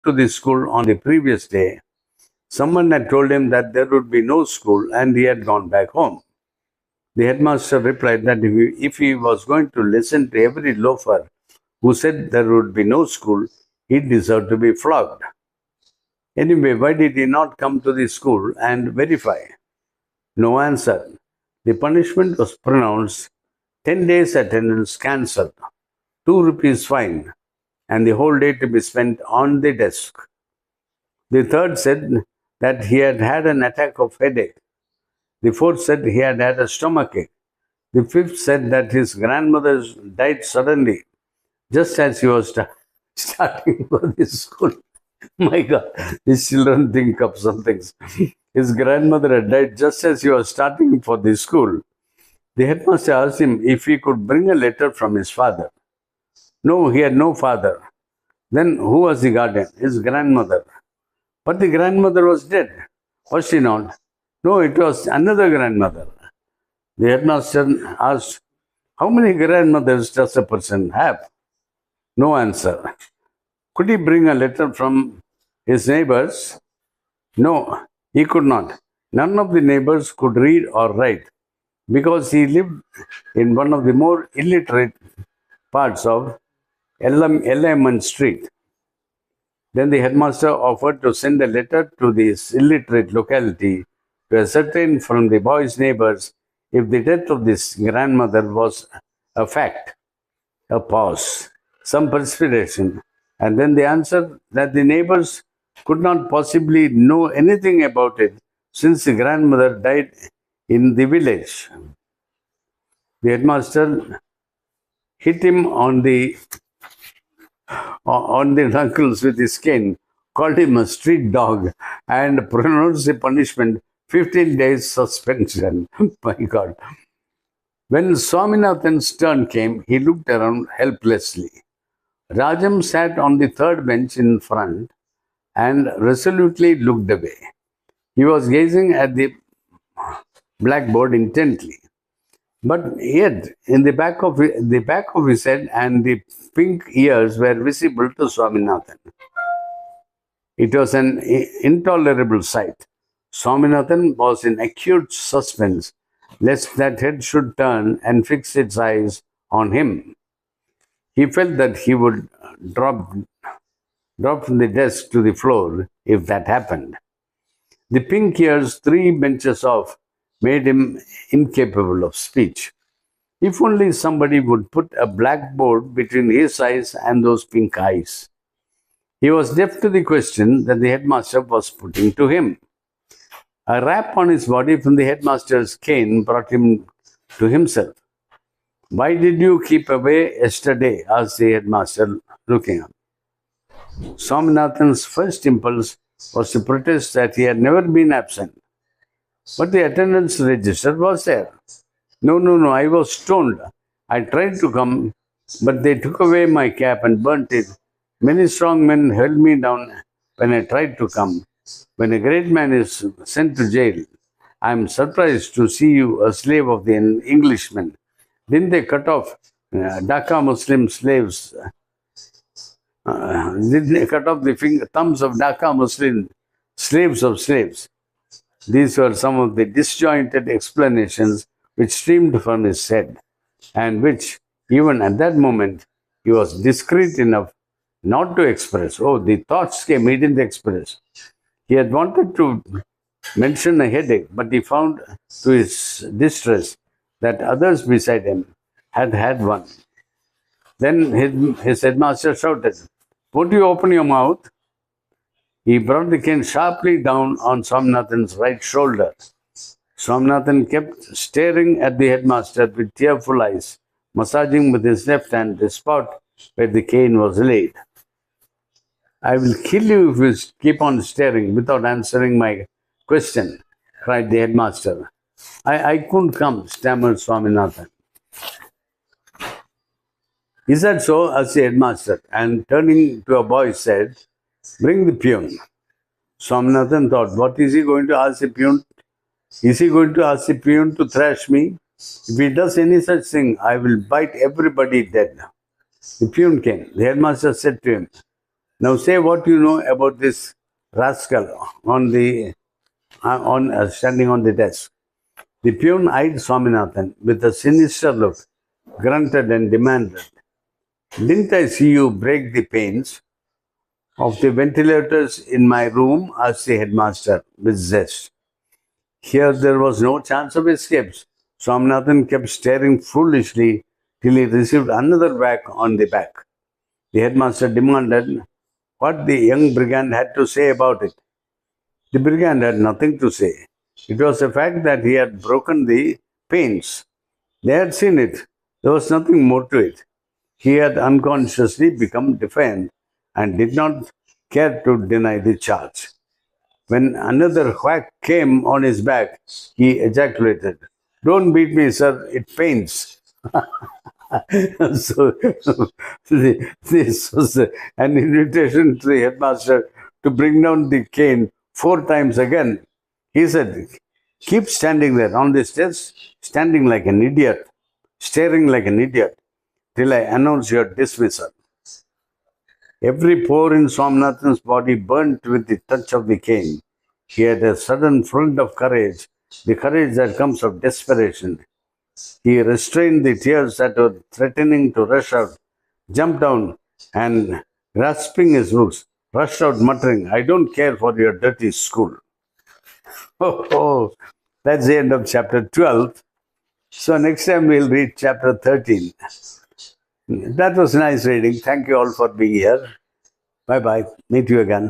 to the school on the previous day, someone had told him that there would be no school and he had gone back home. The headmaster replied that if he was going to listen to every loafer who said there would be no school, he deserved to be flogged. Anyway, why did he not come to the school and verify? No answer. The punishment was pronounced 10 days attendance cancelled, 2 rupees fine, and the whole day to be spent on the desk. The third said that he had had an attack of headache. The fourth said he had had a stomachache. The fifth said that his grandmother died suddenly, just as he was starting for the school. My God, these children think of some things. His grandmother had died just as he was starting for the school. The headmaster asked him if he could bring a letter from his father. No, he had no father. Then who was the guardian? His grandmother. But the grandmother was dead. Was she not? No, it was another grandmother. The headmaster asked, how many grandmothers does a person have? No answer. Could he bring a letter from his neighbors? No, he could not. None of the neighbors could read or write because he lived in one of the more illiterate parts of Lemon Street. Then the headmaster offered to send a letter to this illiterate locality to ascertain from the boy's neighbors if the death of this grandmother was a fact. A pause, some perspiration, and then the answer that the neighbors could not possibly know anything about it since the grandmother died in the village. The headmaster hit him on the knuckles with his cane, called him a street dog, and pronounced the punishment 15 days suspension. My God. When Swaminathan's turn came, he looked around helplessly. Rajam sat on the third bench in front and resolutely looked away. He was gazing at the blackboard intently. But yet, in the back of his head and the pink ears were visible to Swaminathan. It was an intolerable sight. Swaminathan was in acute suspense, lest that head should turn and fix its eyes on him. He felt that he would drop from the desk to the floor if that happened. The pink ears 3 benches off made him incapable of speech. If only somebody would put a blackboard between his eyes and those pink eyes. He was deaf to the question that the headmaster was putting to him. A rap on his body from the headmaster's cane brought him to himself. Why did you keep away yesterday? Asked the headmaster, looking up. Swaminathan's first impulse was to protest that he had never been absent. But the attendance register was there. No, I was stoned. I tried to come, but they took away my cap and burnt it. Many strong men held me down when I tried to come. When a great man is sent to jail, I am surprised to see you a slave of the Englishmen. Didn't they cut off Dhaka Muslim slaves? Didn't they cut off the thumbs of Dhaka Muslim slaves of slaves? These were some of the disjointed explanations which streamed from his head, and which, even at that moment, he was discreet enough not to express. Oh, the thoughts came, he didn't express. He had wanted to mention a headache, but he found to his distress that others beside him had had one. Then his headmaster shouted, "Won't you open your mouth?" He brought the cane sharply down on Swaminathan's right shoulder. Swaminathan kept staring at the headmaster with tearful eyes, massaging with his left hand the spot where the cane was laid. "I will kill you if you keep on staring without answering my question," cried the headmaster. I couldn't come," stammered Swaminathan. "Is that so?" asked the headmaster, and turning to a boy said, "Bring the peon." Swaminathan thought, what is he going to ask the peon? Is he going to ask the peon to thrash me? If he does any such thing, I will bite everybody dead. The peon came. The headmaster said to him, Now say what you know about this rascal on the standing on the desk. The peon eyed Swaminathan with a sinister look, grunted and demanded, "Didn't I see you break the panes of the ventilators in my room?" asked the headmaster with zest. Here there was no chance of escape. Swaminathan kept staring foolishly till he received another whack on the back. The headmaster demanded what the young brigand had to say about it. The brigand had nothing to say. It was a fact that he had broken the panes. They had seen it. There was nothing more to it. He had unconsciously become defiant and did not care to deny the charge. When another whack came on his back, he ejaculated, "Don't beat me, sir, it pains." So, this was an invitation to the headmaster to bring down the cane 4 times again. He said, "Keep standing there on the steps, standing like an idiot, staring like an idiot, till I announce your dismissal." Every pore in Swaminathan's body burnt with the touch of the cane. He had a sudden flood of courage, the courage that comes of desperation. He restrained the tears that were threatening to rush out, jumped down, and, grasping his books, rushed out muttering, "I don't care for your dirty school." Oh, that's the end of chapter 12. So next time we'll read chapter 13. That was nice reading. Thank you all for being here. Bye bye. Meet you again.